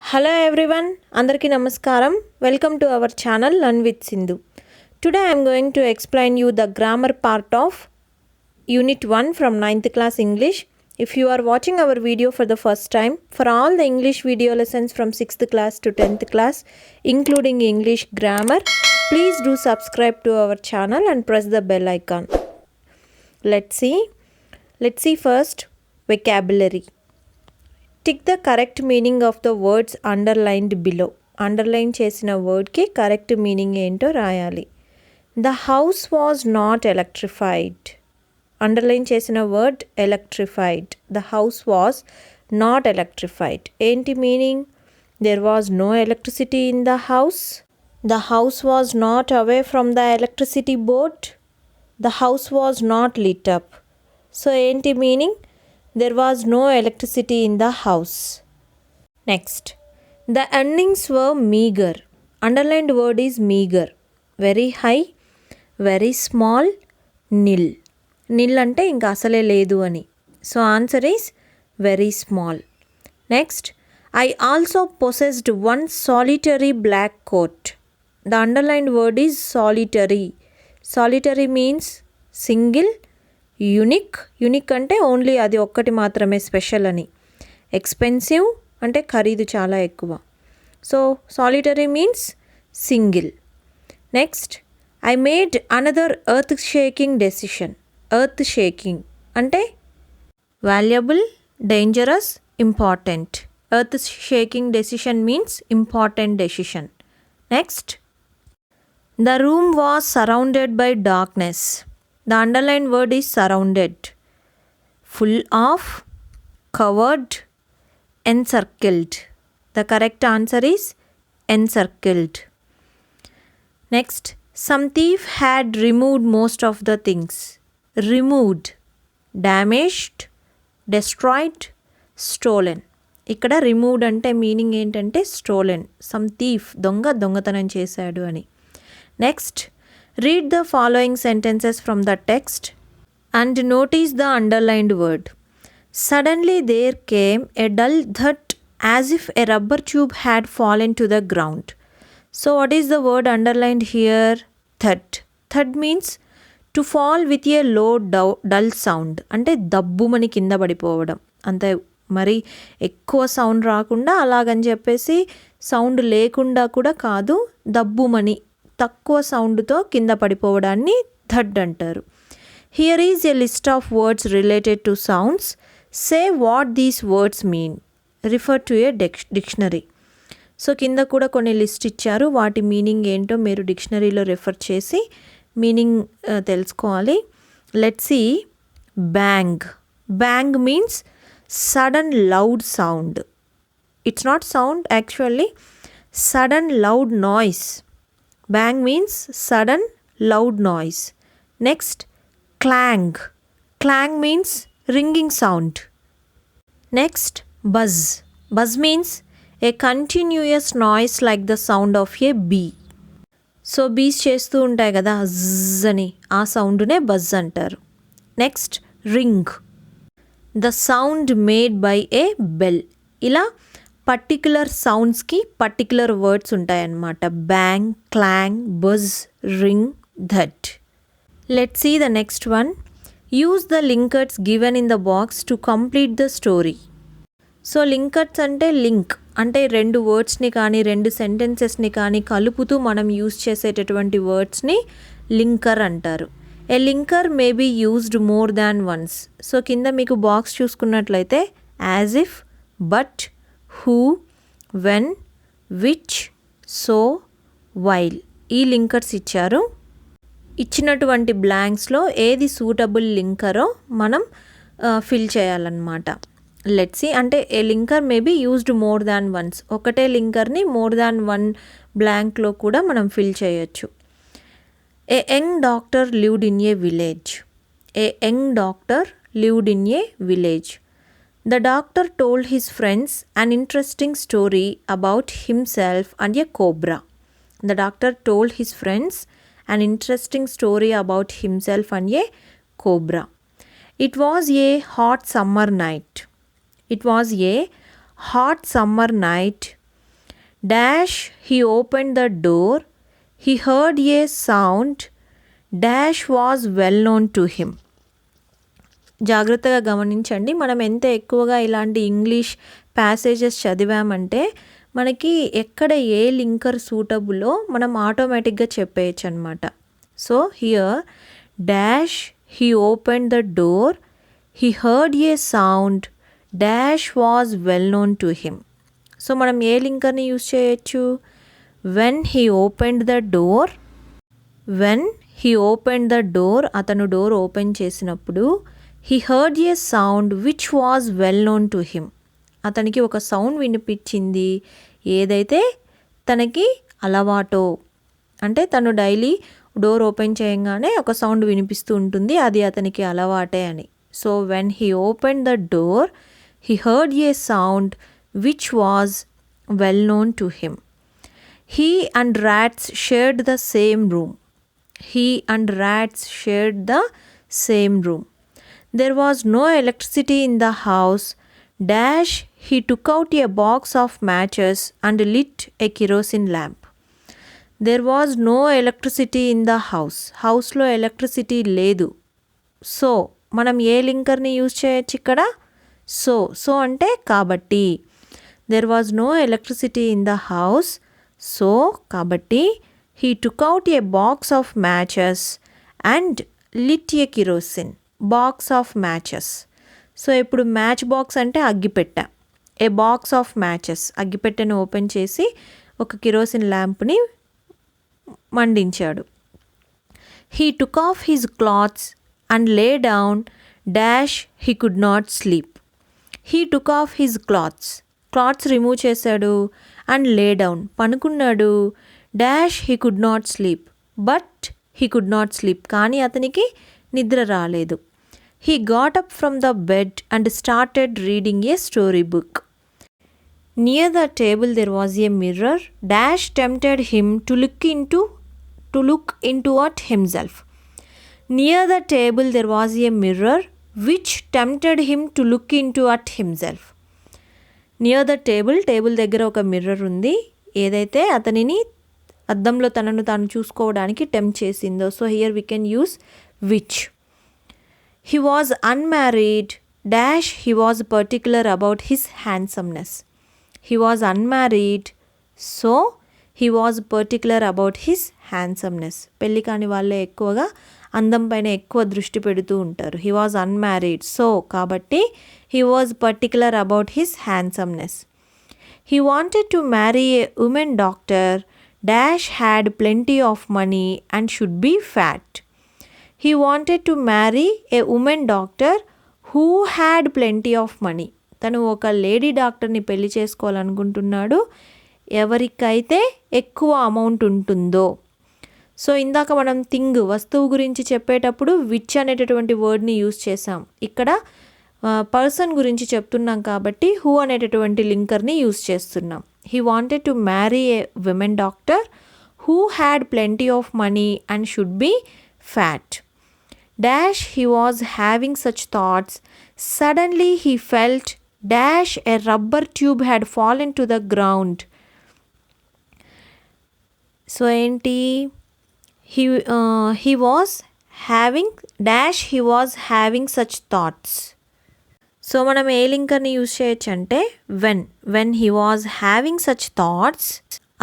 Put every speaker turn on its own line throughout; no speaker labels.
Hello everyone, Andarki Namaskaram. Welcome to our channel Learn with Sindhu. Today I am going to explain you the grammar part of Unit 1 from 9th class English. If you are watching our video for the first time, for all the English video lessons from 6th class to 10th class, including English grammar, please do subscribe to our channel and press the bell icon. Let's see first vocabulary. Tick the correct meaning of the words underlined below. Underline చేసిన వర్డ్కి correct meaning ఏంటో రాయాలి. The house was not electrified. Underline చేసిన word electrified. The house was not electrified. ఏంటి meaning? There was no electricity in the house. The house was not away from the electricity board. The house was not lit up. So ఏంటి meaning? There was no electricity in the house. Next, the earnings were meager. Underlined word is meager. Very high, very small, nil. Nil అంటే ఇంకా అసలే లేదు అని. So answer is very small. Next, I also possessed one solitary black coat. The underlined word is solitary. Solitary means single. Unique అంటే only అది ఒక్కటి మాత్రమే special అని. ఎక్స్పెన్సివ్ అంటే ఖరీదు చాలా ఎక్కువ. So solitary means single. Next, I made another earth shaking decision. Earth shaking అంటే valuable, dangerous, important. Earth shaking decision means important decision. Next, the room was surrounded by darkness. The underlined word is surrounded. Full of, covered, encircled. The correct answer is encircled. Next, some thief had removed most of the things. Removed, damaged, destroyed, stolen. ఇక్కడ removed అంటే meaning ఏంటంటే stolen. Some thief దొంగతనం చేశాడు అని. Next, read the following sentences from the text and notice the underlined word. Suddenly there came a dull thud as if a rubber tube had fallen to the ground. So what is the word underlined here? Thud. Thud means to fall with a low dull sound. అంటే దబ్బుమని కింద పడిపోవడం. అంతే, మరి ఎక్కువ sound రాకుండా అలాగని చెప్పేసి sound లేకుండా కూడా కాదు, దబ్బుమని తక్కువ సౌండ్తో కింద పడిపోవడాన్ని థడ్ అంటారు. Here is a list of words related to sounds. Say what these words mean. Refer to a dictionary. So కింద కూడా కొన్ని లిస్ట్ ఇచ్చారు, వాటి మీనింగ్ ఏంటో మీరు డిక్షనరీలో రిఫర్ చేసి మీనింగ్ తెలుసుకోవాలి. Let's see. Bang. Bang means sudden loud sound. It's not sound actually, sudden loud noise. Bang means sudden loud noise. Next, clang. Clang means ringing sound. Next, buzz. Buzz means a continuous noise like the sound of a bee. So bees చేస్తూ ఉంటాయి కదా జ్జ్ అని, ఆ సౌండ్నే buzz అంటారు. Next, ring. The sound made by a bell. ఇలా particular సౌండ్స్కి పర్టిక్యులర్ వర్డ్స్ ఉంటాయన్నమాట. Bang, clang, buzz, ring, thud. Let's see the next one. Use the linkers given in the box to complete the story. So linkers అంటే link అంటే రెండు వర్డ్స్ని కానీ రెండు సెంటెన్సెస్ని కానీ కలుపుతూ మనం యూజ్ చేసేటటువంటి వర్డ్స్ని లింకర్ అంటారు. A linker may be used more than once. So కింద మీకు బాక్స్ చూసుకున్నట్లయితే as if, but, who, when, which, so, while ఈ లింకర్స్ ఇచ్చారు. ఇచ్చినటువంటి బ్లాంక్స్లో ఏది సూటబుల్ లింకరో మనం ఫిల్ చేయాలన్నమాట. Let's see. అంటే a linker may be used more than once. ఒకటే లింకర్ని మోర్ దాన్ వన్ బ్లాంక్లో కూడా మనం ఫిల్ చేయొచ్చు. A young doctor lived in a village. A young doctor lived in a village. The doctor told his friends an interesting story about himself and a cobra. The doctor told his friends an interesting story about himself and a cobra. It was a hot summer night. It was a hot summer night dash he opened the door. He heard a sound. Dash was well known to him. జాగ్రత్తగా గమనించండి. మనం ఎంత ఎక్కువగా ఇలాంటి English passages చదివామంటే మనకి ఎక్కడ ఏ linker సూటబుల్లో మనం ఆటోమేటిక్గా చెప్పేయచ్చు అనమాట. So here dash he opened the door. He heard a sound. Dash was well known to him. So మనం ఏ లింకర్ని యూజ్ చేయొచ్చు? when he opened the door. when he opened the door, అతను door open చేసినప్పుడు he heard a sound which was well known to him. అతనికి ఒక sound వినిపించింది, ఏదైతే తనకి అలవాటో, అంటే తను డైలీ డోర్ ఓపెన్ చేయగానే ఒక సౌండ్ వినిపిస్తూ ఉంటుంది, అది అతనికి అలవాటే అని. So when he opened the door, he heard a sound which was well known to him. He and rats shared the same room. He and rats shared the same room. There was no electricity in the house. Dash he took out a box of matches and lit a kerosene lamp. There was no electricity in the house. హౌస్లో electricity లేదు. So మనం ఏ లింకర్ని use చేయొచ్చు ఇక్కడ? So అంటే కాబట్టి. There was no electricity in the house. So కాబట్టి he took out a box of matches and lit a kerosene. Box of matches. So ఇప్పుడు match box అంటే అగ్గిపెట్టె. ఏ బాక్స్ ఆఫ్ మ్యాచెస్, అగ్గిపెట్టెను ఓపెన్ చేసి ఒక kerosene ల్యాంప్ని మండించాడు. he took off his clothes and lay down. dash he could not sleep. he took off his clothes. Clothes remove చేశాడు. And lay down, పనుకున్నాడు. Dash he could not sleep. But he could not sleep, కానీ అతనికి నిద్ర రాలేదు. he got up from the bed and started reading a story book. Near the table there was a mirror. Dash tempted him to look into it himself. Near the table there was a mirror which tempted him to look into it himself. Near the table దగ్గర ఒక mirror ఉంది, ఏదైతే అతనిని అద్దంలో తనను తాను చూసుకోవడానికి tempt చేసిందో. So here we can use which. He was unmarried. Dash he was particular about his handsomeness. He was unmarried, so he was particular about his handsomeness. పెళ్ళి కాని వాళ్ళే ఎక్కువగా అందం పైన ఎక్కువ దృష్టి పెడుతూ ఉంటారు. హీ వాజ్ అన్మ్యారీడ్, సో కాబట్టి he was particular about his handsomeness. He wanted to marry a woman doctor. Dash had plenty of money and should be fat. He wanted to marry a woman doctor who had plenty of money. తను ఒక lady డాక్టర్ని పెళ్లి చేసుకోవాలనుకుంటున్నాడు, ఎవరికైతే ఎక్కువ amount ఉంటుందో. So ఇందాక మనం thing, వస్తువు గురించి చెప్పేటప్పుడు విచ్ అనేటటువంటి వర్డ్ని యూజ్ చేసాం. ఇక్కడ పర్సన్ గురించి చెప్తున్నాం కాబట్టి హూ అనేటటువంటి లింకర్ని యూజ్ చేస్తున్నాం. He wanted to marry a women doctor who had plenty of money and should be fat. Dash he was having such thoughts. Suddenly he felt dash a rubber tube had fallen to the ground. So ఏంటి? he was having dash he was having such thoughts. So మనం ఏ లింకర్ని use చేయొచ్చు అంటే when he was having such thoughts,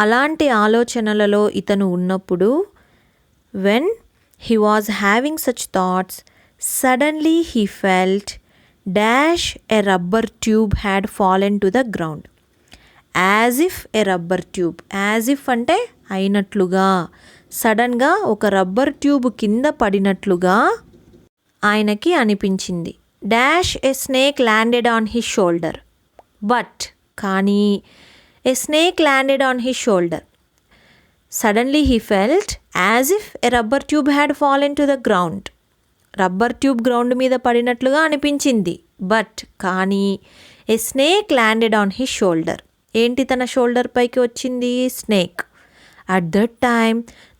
అలాంటి ఆలోచనలలో ఇతను ఉన్నప్పుడు. when he was having such thoughts, suddenly he felt dash a rubber tube had fallen to the ground. as if a rubber tube, as if అంటే అయినట్లుగా, సడన్గా ఒక rubber tube కింద పడినట్లుగా ఆయనకి అనిపించింది. Dash a snake landed on his shoulder. But కానీ a snake landed on his shoulder. Suddenly he felt as if a rubber tube had fallen to the ground. Rubber tube ground మీద పడినట్లుగా అనిపించింది. But కానీ a snake landed on his shoulder. ఏంటి తన shoulder పైకి వచ్చింది? Snake. At that time,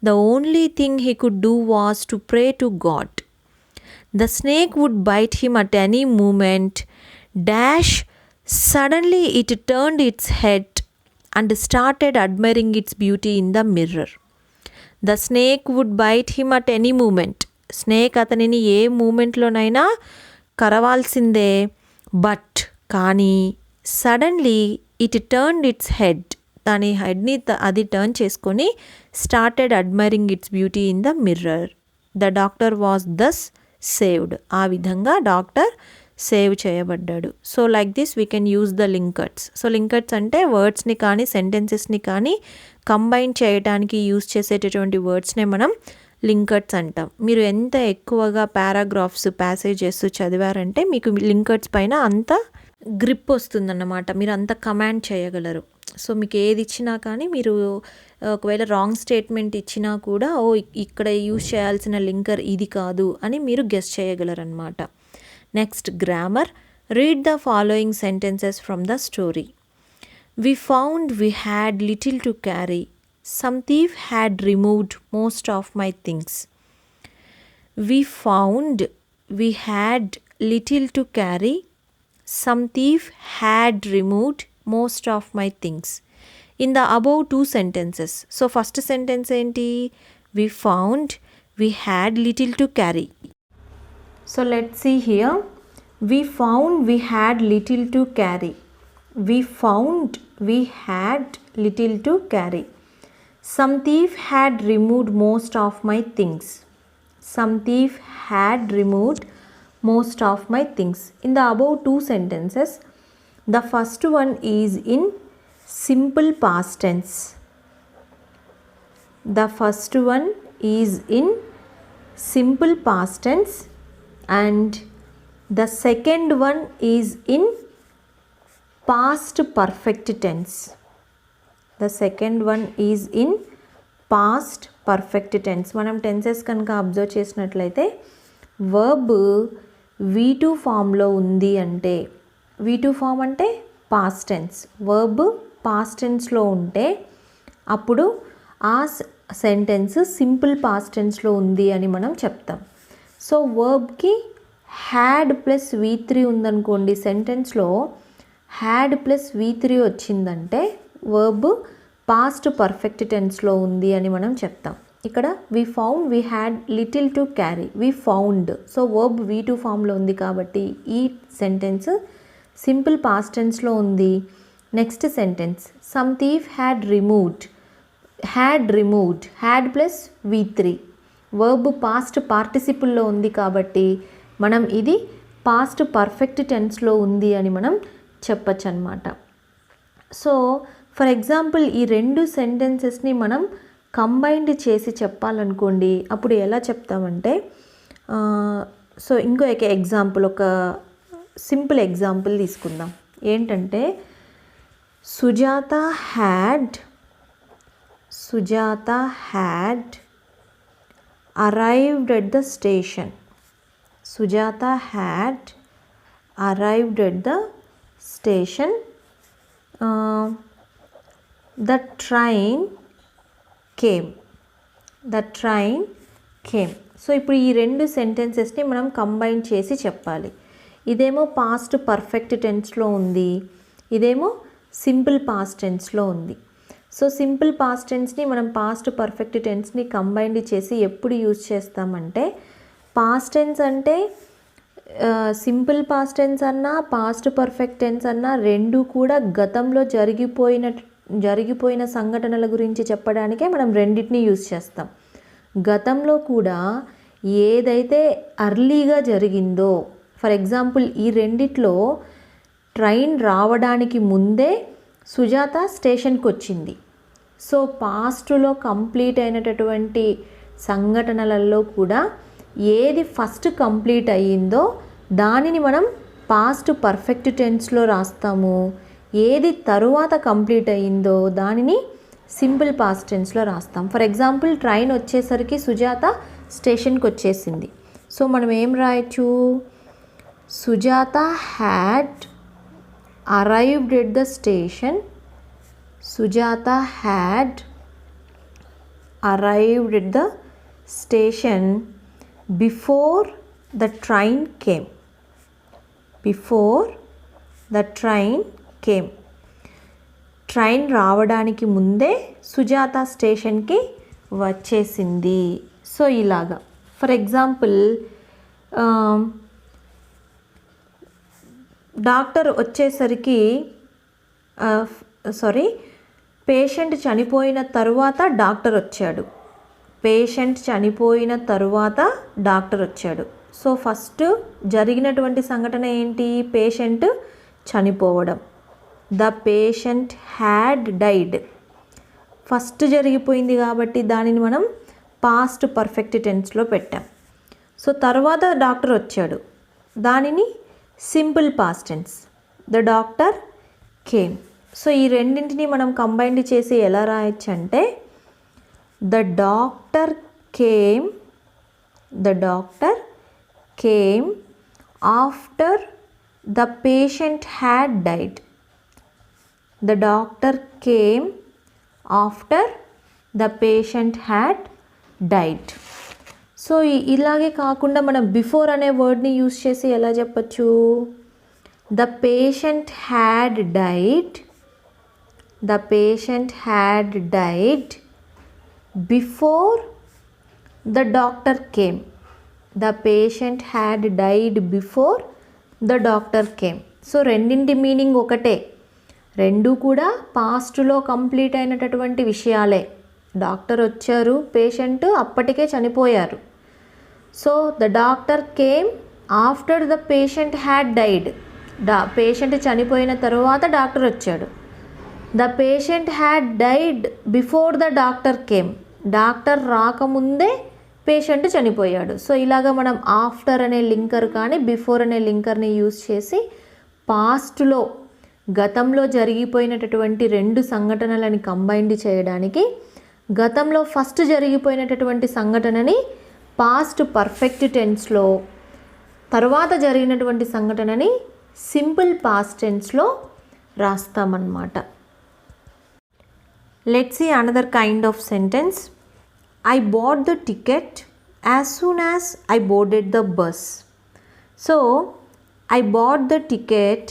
the only thing he could do was to pray to God. The snake would bite him at any moment. Dash, suddenly it turned its head and started admiring its beauty in the mirror. The snake would bite him at any moment. Snake అతనిని ఏ మూమెంట్లోనైనా కరవాల్సిందే. But కానీ suddenly it turned its head, దాని హెడ్ని అది turn చేసుకొని started admiring its beauty in the mirror. The doctor was thus saved. ఆ విధంగా డాక్టర్ సేవ్ చేయబడ్డాడు. So like this we can use the linkers. So linkers అంటే వర్డ్స్ని కానీ సెంటెన్సెస్ని కానీ కంబైన్ చేయడానికి యూజ్ చేసేటటువంటి వర్డ్స్నే మనం లింకర్స్ అంటాం. మీరు ఎంత ఎక్కువగా పారాగ్రాఫ్స్ ప్యాసేజెస్ చదివారంటే మీకు లింకర్స్ పైన అంత గ్రిప్ వస్తుందన్నమాట, మీరు అంత కమాండ్ చేయగలరు. సో మీకు ఏది ఇచ్చినా కానీ మీరు ఒకవేళ రాంగ్ స్టేట్మెంట్ ఇచ్చినా కూడా ఇక్కడ యూజ్ చేయాల్సిన లింకర్ ఇది కాదు అని మీరు గెస్ చేయగలరన్నమాట. Next grammar. Read the following sentences from the story. We found we had little to carry. Some thief had removed most of my things. We found we had little to carry. Some thief had removed most of my things. In the above two sentences. So first sentence enti? We found we had little to carry. So let's see here. We found we had little to carry. We found we had little to carry. Some thief had removed most of my things. Some thief had removed most of my things. In the above two sentences, the first one is in simple past tense. The first one is in simple past tense and the second one is in past perfect tense. The second one is in past perfect tense. మనం tenses కనుక observe చేసినట్లయితే verb V2 ఫామ్లో ఉంది అంటే, V2 form అంటే past tense, verb past టెన్స్లో ఉంటే అప్పుడు ఆ సెంటెన్స్ సింపుల్ పాస్ట్ టెన్స్లో ఉంది అని మనం చెప్తాం. సో వర్బ్కి హ్యాడ్ ప్లస్ V3 ఉందనుకోండి, సెంటెన్స్లో హ్యాడ్ ప్లస్ V3 వచ్చిందంటే వర్బ్ పాస్ట్ పర్ఫెక్ట్ టెన్స్లో ఉంది అని మనం చెప్తాం. ఇక్కడ we found we had little to carry, we found. So verb V2 ఫామ్లో ఉంది కాబట్టి ఈ సెంటెన్స్ సింపుల్ పాస్ట్ టెన్స్లో ఉంది. Next sentence some thief had removed, had plus V3 verb past పార్టిసిపుల్లో ఉంది కాబట్టి మనం ఇది పాస్ట్ పర్ఫెక్ట్ టెన్స్లో ఉంది అని మనం చెప్పచ్చు అన్నమాట. సో ఫర్ ఎగ్జాంపుల్ ఈ రెండు సెంటెన్సెస్ని మనం కంబైన్డ్ చేసి చెప్పాలనుకోండి, అప్పుడు ఎలా చెప్తామంటే, సో ఇంకో ఎగ్జాంపుల్, ఒక సింపుల్ ఎగ్జాంపుల్ తీసుకుందాం. ఏంటంటే Sujatha had arrived at the station. Sujatha had arrived at the station. The train came. So ఇప్పుడు ఈ రెండు సెంటెన్సెస్ని మనం కంబైన్ చేసి చెప్పాలి. ఇదేమో పాస్ట్ పర్ఫెక్ట్ టెన్స్లో ఉంది, ఇదేమో సింపుల్ పాస్ట్ టెన్స్లో ఉంది. సో సింపుల్ పాస్ట్ టెన్స్ని మనం పాస్ట్ పర్ఫెక్ట్ టెన్స్ని కంబైన్డ్ చేసి ఎప్పుడు యూజ్ చేస్తామంటే, పాస్ట్ టెన్స్ అంటే సింపుల్ పాస్ట్ టెన్స్ అన్నా పాస్ట్ పర్ఫెక్ట్ టెన్స్ అన్నా రెండు కూడా గతంలో జరిగిపోయిన సంఘటనల గురించి చెప్పడానికే మనం రెండింటిని యూజ్ చేస్తాం. గతంలో కూడా ఏదైతే అర్లీగా జరిగిందో, ఫర్ ఎగ్జాంపుల్ ఈ రెండిట్లో ట్రైన్ రావడానికి ముందే సుజాత స్టేషన్కి వచ్చింది. సో పాస్ట్లో కంప్లీట్ అయినటువంటి సంఘటనలలో కూడా ఏది ఫస్ట్ కంప్లీట్ అయ్యిందో దానిని మనం పాస్ట్ పర్ఫెక్ట్ టెన్స్లో రాస్తాము, ఏది తరువాత కంప్లీట్ అయ్యిందో దానిని సింపుల్ పాస్ట్ టెన్స్లో రాస్తాం. ఫర్ ఎగ్జాంపుల్ ట్రైన్ వచ్చేసరికి సుజాత స్టేషన్కి వచ్చేసింది. సో మనం ఏం రాయొచ్చు, Sujatha had arrived at the station. Sujatha had arrived at the station before the train came. Train రావడానికి ముందే సుజాత స్టేషన్కి వచ్చేసింది. సో ఇలాగా ఫర్ ఎగ్జాంపుల్ డాక్టర్ వచ్చేసరికి పేషెంట్ చనిపోయిన తరువాత డాక్టర్ వచ్చాడు. పేషెంట్ చనిపోయిన తరువాత డాక్టర్ వచ్చాడు. సో ఫస్ట్ జరిగినటువంటి సంఘటన ఏంటి? పేషెంట్ చనిపోవడం. The patient had died. First జరిగిపోయింది కాబట్టి దానిని మనం పాస్ట్ పర్ఫెక్ట్ టెన్స్లో పెట్టాం. సో తర్వాత డాక్టర్ వచ్చాడు, దానిని simple past tense. The doctor came. So ఈ రెండింటిని మనం కంబైన్డ్ చేసి ఎలా రాయొచ్చు అంటే the doctor came after the patient had died. The doctor came after the patient had died. So ఇలాగే కాకుండా మనం బిఫోర్ అనే వర్డ్ని యూస్ చేసి ఎలా చెప్పచ్చు? The patient had died. The patient had died before the doctor came. The patient had died before the doctor came. So రెండింటి meaning ఒకటే, రెండు కూడా పాస్ట్లో కంప్లీట్ అయినటువంటి విషయాలే. డాక్టర్ వచ్చారు, పేషెంట్ అప్పటికే చనిపోయారు. So the doctor came after the patient had died. Patient చనిపోయిన తర్వాత డాక్టర్ వచ్చాడు. The patient had died before the doctor came. Doctor రాకముందే పేషెంట్ చనిపోయాడు. సో ఇలాగ మనం ఆఫ్టర్ అనే లింకర్ కానీ బిఫోర్ అనే లింకర్ని యూజ్ చేసి పాస్ట్లో గతంలో జరిగిపోయినటువంటి రెండు సంఘటనలని కంబైన్డ్ చేయడానికి గతంలో ఫస్ట్ జరిగిపోయినటువంటి సంఘటనని పాస్ట్ పర్ఫెక్ట్ టెన్స్లో, తర్వాత జరిగినటువంటి సంఘటనని సింపుల్ పాస్ట్ టెన్స్లో రాస్తామన్నమాట. Let's see another kind of sentence. I bought the ticket as soon as I boarded the bus. So, I bought the ticket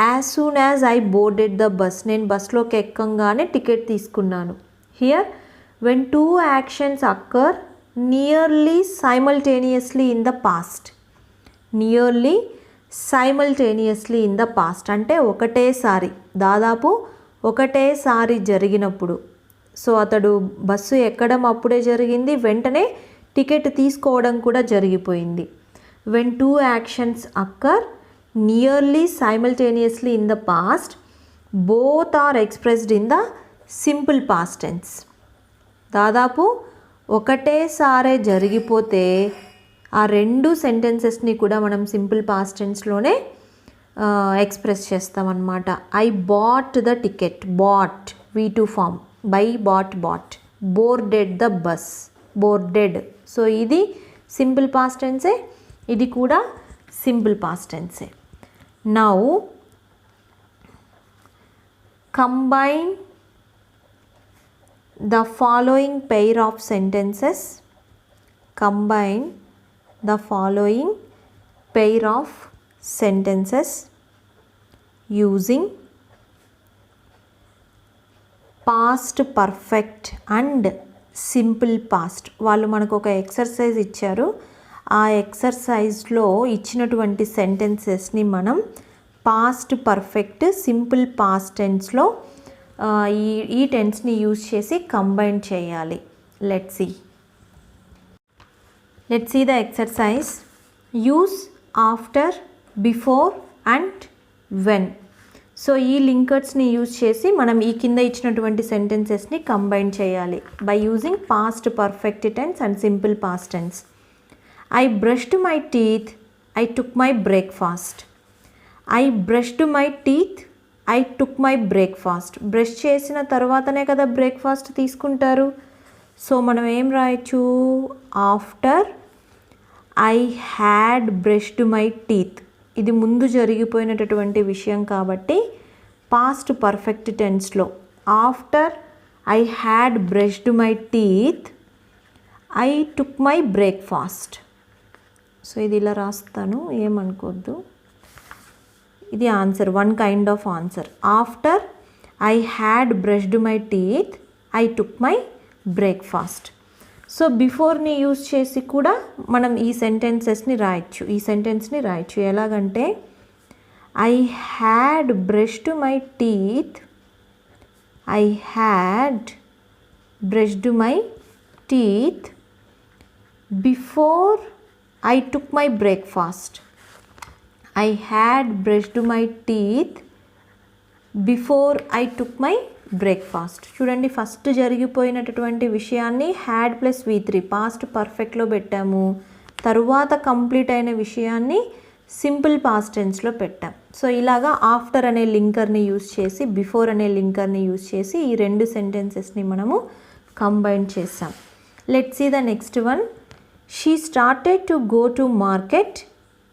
as soon as I boarded the bus. నేను బస్లోకి ఎక్కంగానే ticket తీసుకున్నాను. Here, when two actions occur nearly simultaneously in the past. Nearly simultaneously in the past అంటే ఒకటేసారి, దాదాపు ఒకటేసారి జరిగినప్పుడు. So అతడు bus ఎక్కడం అప్పుడే జరిగింది, వెంటనే టికెట్ తీసుకోవడం కూడా జరిగిపోయింది. When two actions occur nearly simultaneously in the past, both are expressed in the simple past tense. దాదాపు ఒకటేసారే జరిగిపోతే ఆ రెండు సెంటెన్సెస్ని కూడా మనం సింపుల్ పాస్ట్ టెన్స్లోనే ఎక్స్ప్రెస్ చేస్తామన్నమాట. I bought the ticket, bought V2 form, buy bought bought. Boarded the bus, boarded. So ఇది సింపుల్ పాస్ట్ టెన్సే, ఇది కూడా సింపుల్ పాస్ట్ టెన్సే. Now combine the following pair of sentences. Combine the following pair of sentences using past perfect and simple past. వాళ్ళు మనకు ఒక exercise ఇచ్చారు. ఆ ఎక్సర్సైజ్లో ఇచ్చినటువంటి సెంటెన్సెస్ని మనం పాస్ట్ పర్ఫెక్ట్ సింపుల్ పాస్ట్ టెన్స్లో ఈ టెన్స్ని యూజ్ చేసి కంబైన్ చేయాలి. Let's see the exercise. Use after, before and when. So ఈ లింకర్స్ని యూజ్ చేసి మనం ఈ కింద ఇచ్చినటువంటి సెంటెన్సెస్ని కంబైన్ చేయాలి by using past perfect tense and simple past tense. I brushed my teeth, I took my breakfast. I brushed my teeth, I took my breakfast. Brush చేసిన తర్వాతనే కదా బ్రేక్ఫాస్ట్ తీసుకుంటారు. సో మనం ఏం రాయొచ్చు? After I had brushed my teeth. ఇది ముందు జరిగిపోయినటువంటి విషయం కాబట్టి పాస్ట్ పర్ఫెక్ట్ టెన్స్లో after I had brushed my teeth, I took my breakfast. So ఇది ఇలా రాస్తాను, ఏమనుకోద్దు. ఇది answer, one kind of answer. After I had brushed my teeth, I took my breakfast. So బిఫోర్ని యూజ్ చేసి కూడా మనం ఈ సెంటెన్సెస్ని రాయొచ్చు. ఈ సెంటెన్స్ని రాయొచ్చు ఎలాగంటే I had brushed my teeth, I had brushed my teeth before I took my breakfast. I had brushed my teeth before I took my breakfast. చూడండి, ఫస్ట్ జరిగిపోయినటువంటి విషయాన్ని హ్యాడ్ ప్లస్ V3 పాస్ట్ పర్ఫెక్ట్లో పెట్టాము. తరువాత కంప్లీట్ అయిన విషయాన్ని simple past టెన్స్లో పెట్టాం. So ఇలాగా after అనే లింకర్ని use చేసి, బిఫోర్ అనే లింకర్ని యూజ్ చేసి ఈ రెండు సెంటెన్సెస్ని మనము కంబైన్ చేసాం. Let's see the next one. She started to go to market,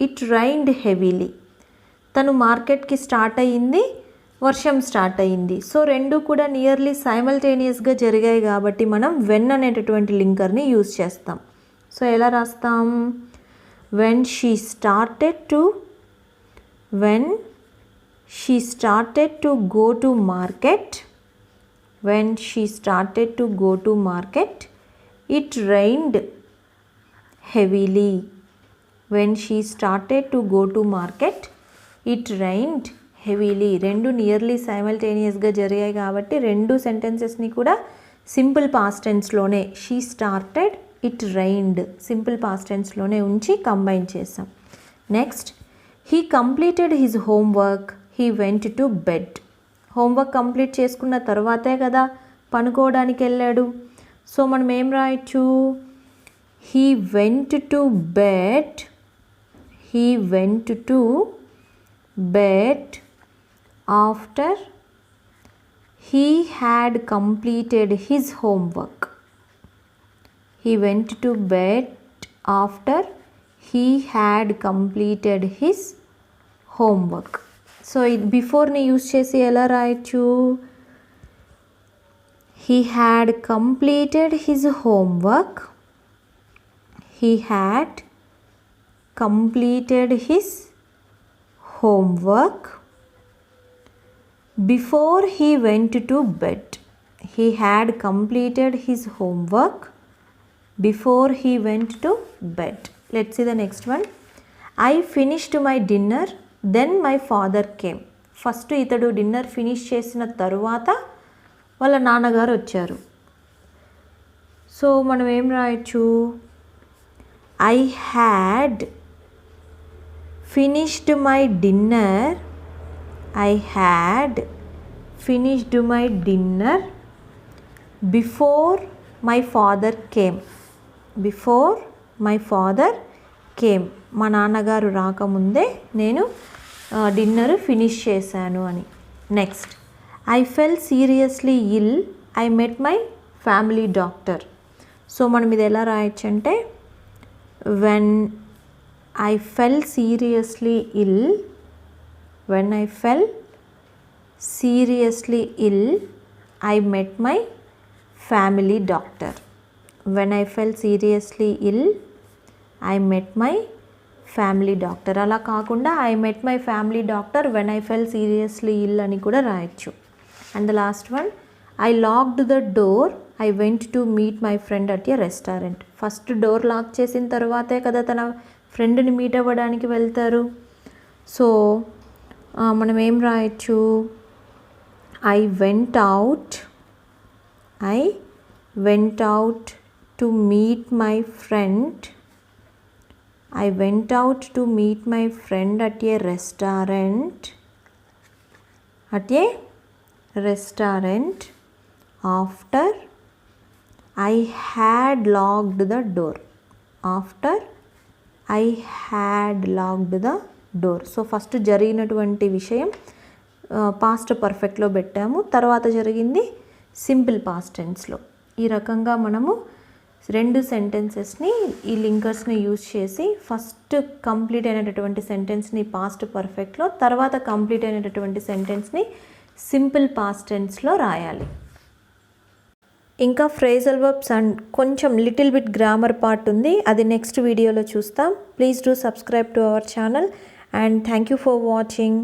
it rained heavily. తను మార్కెట్కి స్టార్ట్ అయ్యింది, వర్షం స్టార్ట్ అయ్యింది. సో రెండు కూడా నియర్లీ సైమల్టేనియస్గా జరిగాయి కాబట్టి మనం వెన్ అనేటటువంటి లింకర్ని యూజ్ చేస్తాం. సో ఎలా రాస్తాం? when she started to go to market, when she started to go to market, it rained heavily. when she started to go to market, it rained heavily. రెండు నియర్లీ సైమల్టేనియస్గా జరిగాయి కాబట్టి రెండు సెంటెన్సెస్ని కూడా సింపుల్ పాస్ట్ టెన్స్లోనే she started, it rained simple past టెన్స్లోనే ఉంచి కంబైన్ చేసాం. Next, he completed his homework, he went to bed. Homework complete చేసుకున్న తర్వాతే కదా పనుకోవడానికి వెళ్ళాడు. సో మనం ఏం రాయొచ్చు? He went to bed, he went to bed after he had completed his homework. He went to bed after he had completed his homework. So before ni use chesi ela rayachu? He had completed his homework, he had completed his homework before he went to bed. He had completed his homework before he went to bed. Let's see the next one. I finished my dinner, then my father came. First ఇతడు dinner finish చేసిన తరువాత వాళ్ళ నాన్నగారు వచ్చారు. So మనం ఏం రాయొచ్చు? I had finished my dinner, I had finished my dinner before my father came. Before my father came. మా నాన్నగారు రాకముందే నేను డిన్నర్ ఫినిష్ చేశాను అని. Next, I fell seriously ill, I met my family doctor. So మనం ఇది ఎలా రాయొచ్చు అంటే when I fell seriously ill, when I fell seriously ill, I met my family doctor. When I fell seriously ill, I met my family doctor. అలా కాకుండా I met my family doctor when I fell seriously ill అని కూడా రాయొచ్చు. And the last one, I locked the door, I went to meet my friend at a restaurant. First door lock చేసిన తర్వాతే కదా తన ఫ్రెండ్ని మీట్ అవ్వడానికి వెళ్తారు. సో మనం ఏం రాయొచ్చు? I went out to meet my friend. I went out to meet my friend at a restaurant. After I had locked the door. After I had locked the door. So first జరిగినటువంటి విషయం past పర్ఫెక్ట్లో పెట్టాము, తర్వాత జరిగింది simple past టెన్స్లో. ఈ రకంగా మనము రెండు సెంటెన్సెస్ని ఈ లింకర్స్ని యూజ్ చేసి ఫస్ట్ కంప్లీట్ అయినటువంటి సెంటెన్స్ని పాస్ట్ పర్ఫెక్ట్లో, తర్వాత కంప్లీట్ అయినటువంటి సెంటెన్స్ని సింపుల్ పాస్ట్ టెన్స్లో రాయాలి. ఇంకా ఫ్రేజల్ వర్బ్స్ అండ్ కొంచెం లిటిల్ బిట్ గ్రామర్ పార్ట్ ఉంది, అది నెక్స్ట్ వీడియోలో చూస్తాం. Please do subscribe to our channel and thank you for watching.